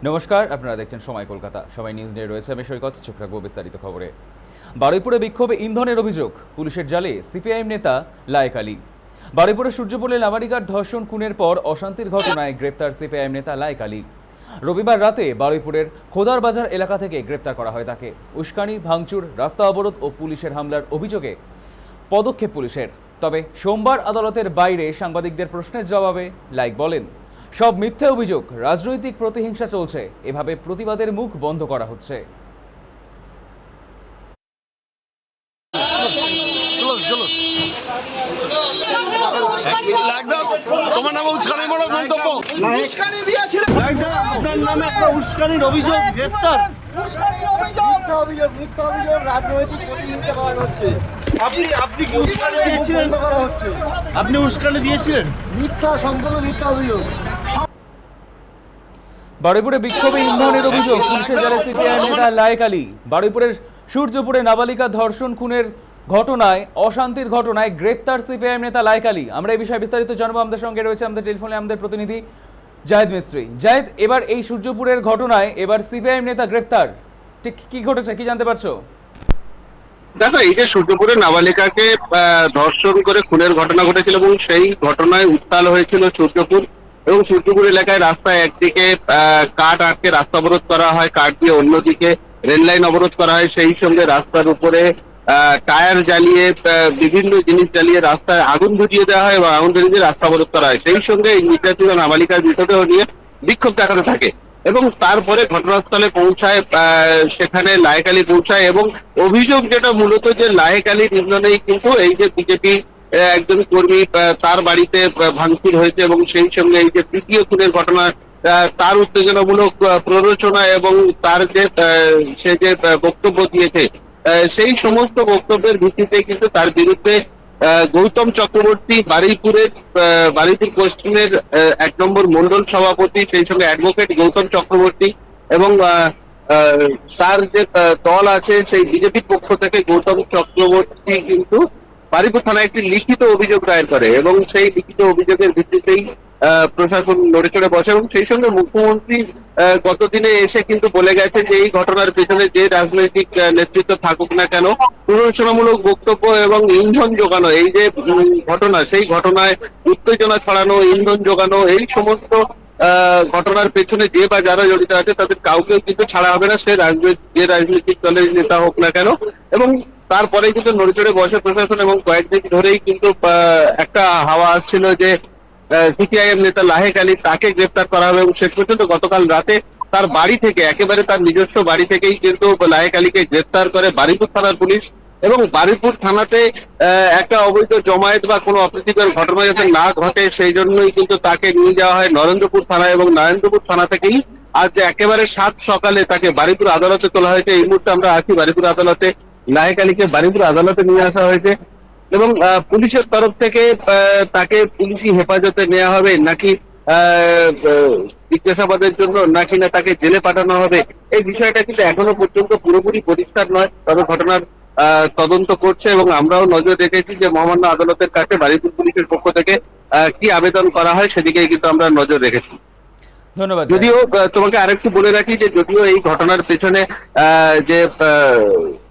নমস্কার, আপনারা দেখছেন সময় কলকাতা। সময় নিউজ নিয়ে রয়েছে আমি সৈকত। চোখ রাখবো বিস্তারিত খবরে। বারুইপুরে বিক্ষোভে ইন্ধনের অভিযোগ, পুলিশের জালে সিপিআইএম নেতা লায়েক আলী। বারুইপুরে সূর্যপুরে নাবালিকার ধর্ষণ খুনের পর অশান্তির ঘটনায় গ্রেপ্তার সিপিআইএম নেতা লায়েক আলী। রবিবার রাতে বারুইপুরের খোদার বাজার এলাকা থেকে গ্রেপ্তার করা হয় তাকে। উস্কানি, ভাঙচুর, রাস্তা অবরোধ ও পুলিশের হামলার অভিযোগে পদক্ষেপ পুলিশের। তবে সোমবার আদালতের বাইরে সাংবাদিকদের প্রশ্নের জবাবে লায়েক বলেন, সব মিথ্যে অভিযোগ, রাজনৈতিক প্রতিহিংসা চলছে, এভাবে প্রতিবাদের মুখ বন্ধ করা হচ্ছে। তোমার নামে উস্কানিমূলক মন্তব্য, উস্কানি দিয়েছিলেন, আপনার নামে একটা উস্কানির অভিযোগ, গ্রেপ্তার। উস্কানির অভিযোগ, মিথ্যা অভিযোগ, রাজনৈতিক প্রতিহিংসা করা হচ্ছে। আপনি কি উস্কানি দিয়েছিলেন? করা হচ্ছে, আপনি উস্কানি দিয়েছিলেন? মিথ্যা, সম্পূর্ণ মিথ্যা অভিযোগ। বারুইপুরে বিক্ষোভে ইন্ধনের অভিযোগ, পুলিশের জালে সিপিআইএম নেতা লায়েক আলী। বারুইপুরের সূর্যপুরে নাবালিকা ধর্ষণ খুনের ঘটনায়, অশান্তির ঘটনায় গ্রেপ্তার সিপিআইএম নেতা লায়েক আলী। আমরা এই বিষয়ে বিস্তারিত জানবো। আমাদের সঙ্গে রয়েছে আমাদের টেলিফোনে আমাদের প্রতিনিধি জাহেদ মিস্ত্রি। জাহেদ, এবার এই সূর্যপুরের ঘটনায় এবার সিপিআইএম নেতা গ্রেপ্তার, ঠিক কি ঘটেছে, কি জানতে পারছো? দেখো, এই যে সূর্যপুরে নাবালিকাকে ধর্ষণ করে খুনের ঘটনা ঘটেছিল এবং সেই ঘটনায় উত্তাল হয়েছিল সূর্যপুর এবং সূর্যপুর এলাকায় রাস্তায় একদিকে কাঠ আটকে রাস্তা অবরোধ করা হয়, কাঠ দিয়ে অন্যদিকে রেল লাইন অবরোধ করা হয়। সেই সঙ্গে রাস্তার উপরে টায়ার জ্বালিয়ে বিভিন্ন জিনিস জ্বালিয়ে রাস্তায় আগুন ধরিয়ে দেওয়া হয় এবং আগুন ধরিয়ে রাস্তা অবরোধ করা হয়। সেই সঙ্গে এই নির্যাতিত নাবালিকার মৃতদেহ নিয়ে বিক্ষোভ দেখাতে থাকে এবং তারপরে ঘটনাস্থলে পৌঁছায়, সেখানে লায়েক আলী পৌঁছায় এবং অভিযোগ যেটা মূলত যে লায়েক আলীর ইন্ধনেই কিন্তু এই যে বিজেপি একজন কর্মী তার বাড়িতে ভাঙচুর হয়েছে এবং সেই সঙ্গে এই যে তৃতীয় খুনের ঘটনা, তার উত্তেজনামূলক প্ররোচনা এবং তার যে সে যে বক্তব্য দিয়েছে, সেই সমস্ত বক্তব্যের ভিত্তিতে কিন্তু তার বিরুদ্ধে গৌতম চক্রবর্তী, বারুইপুর পশ্চিমের 1 নম্বর মন্ডল সভাপতি, সেই সঙ্গে অ্যাডভোকেট গৌতম চক্রবর্তী এবং তার যে দল আছে সেই বিজেপির পক্ষ থেকে গৌতম চক্রবর্তী কিন্তু বারুইপুর থানায় একটি লিখিত অভিযোগ দায়ের করে এবং সেই লিখিত অভিযোগের ভিত্তিতেই প্রশাসন নড়ে চড়ে বসে এবং সেই সঙ্গে মুখ্যমন্ত্রী গতদিনে এসে কিন্তু বলে গেছে যে এই ঘটনার পেছনে যে রাজনৈতিক নেতৃত্ব থাকুক না কেন, প্ররোচনামূলক বক্তব্য এবং ইন্ধন যোগানো, এই যে ঘটনা, সেই ঘটনায় উত্তেজনা ছড়ানো, ইন্ধন যোগানো, এই সমস্ত ঘটনার পেছনে যে বা যারা জড়িত আছে তাদের কাউকেও কিন্তু ছাড়া হবে না, সে যে রাজনৈতিক দলের নেতা হোক না কেন। এবং তারপরে কিন্তু নড়েচড়ে বসে প্রশাসন এবং কয়েকদিন ধরেই কিন্তু একটা হাওয়া আসছিল যে সিপিআইএম নেতা লায়েক আলী, তাকে গ্রেপ্তার করা হবে এবং শেষ পর্যন্ত গতকাল রাতে তার বাড়ি থেকে, একেবারে তার নিজস্ব বাড়ি থেকেই কিন্তু লায়েক আলীকে গ্রেপ্তার করে বারুইপুর থানার পুলিশ এবং বারুইপুর থানাতে একটা অবৈধ জমায়েত বা কোনো অপ্রীতিকর ঘটনা যাতে না ঘটে সেই জন্যই কিন্তু তাকে নিয়ে যাওয়া হয় নরেন্দ্রপুর থানায় এবং নরেন্দ্রপুর থানা থেকেই আজ একেবারে 7 সকালে তাকে বারুইপুর আদালতে তোলা হয়েছে। এই মুহূর্তে আমরা আছি বারুইপুর আদালতে। লায়েক আলীকে বারুইপুর আদালতে নিয়ে আসা হয়েছে এবং পুলিশের তরফ থেকে তাকে পুলিশি হেফাজতে নেওয়া হবে নাকি জিজ্ঞাসাবাদের জন্য, নাকি না তাকে জেলে পাঠানো হবে, এই বিষয়টা কিন্তু এখনো পর্যন্ত পুরোপুরি পরিষ্কার নয়। তবে ঘটনার তদন্ত করছে এবং আমরাও নজর রেখেছি যে মহামান্য আদালতের কাছে বারুইপুর পুলিশের পক্ষ থেকে কি আবেদন করা হয় সেদিকে কিন্তু আমরা নজর রেখেছি। ধন্যবাদ। যদিও তোমাকে আরেকটু বলে রাখি যে যদিও এই ঘটনার পেছনে যে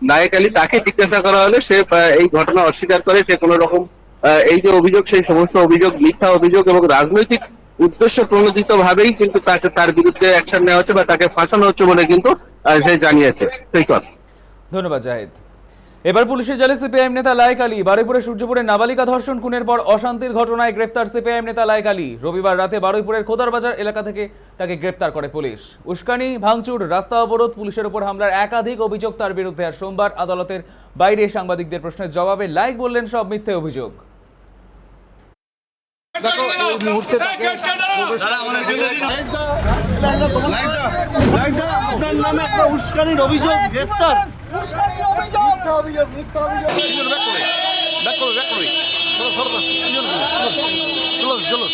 লায়েক আলী, তাকে জিজ্ঞাসা করা হলে সে এই ঘটনা অস্বীকার করে, সে কোনো রকম এই যে অভিযোগ সেই সমস্ত অভিযোগ মিথ্যা অভিযোগ এবং রাজনৈতিক উদ্দেশ্য প্রণোদিত ভাবেই কিন্তু তাকে, তার বিরুদ্ধে অ্যাকশন নেওয়া হচ্ছে বা তাকে ফাঁসানো হচ্ছে বলে কিন্তু সে জানিয়েছে। সেই কথা। ধন্যবাদ জাহেদ। এবার পুলিশের জালে সিপিআইএম নেতা লায়েক আলী। বারুইপুরে সূর্যপুরে নাবালিকা ধর্ষণ খুনের পর অশান্তির ঘটনায় গ্রেপ্তার সিপিআইএম নেতা লায়েক আলী। রবিবার রাতে বারুইপুরের খোদার বাজার এলাকা থেকে তাকে গ্রেপ্তার করে পুলিশ। উস্কানি, ভাঙচুর, রাস্তা অবরোধ, পুলিশের উপর হামলার একাধিক অভিযোগ তার বিরুদ্ধে। আর সোমবার আদালতের বাইরে সাংবাদিকদের প্রশ্নের জবাবে লায়েক বললেন, সব মিথ্যে অভিযোগ। দেখো, এই মুহূর্তে তাকে আপনার নামে একটা উস্কানির অভিযোগ, গ্রেপ্তার। উস্কানির অভিযোগ, মিথ্যা অভিযোগ। চলো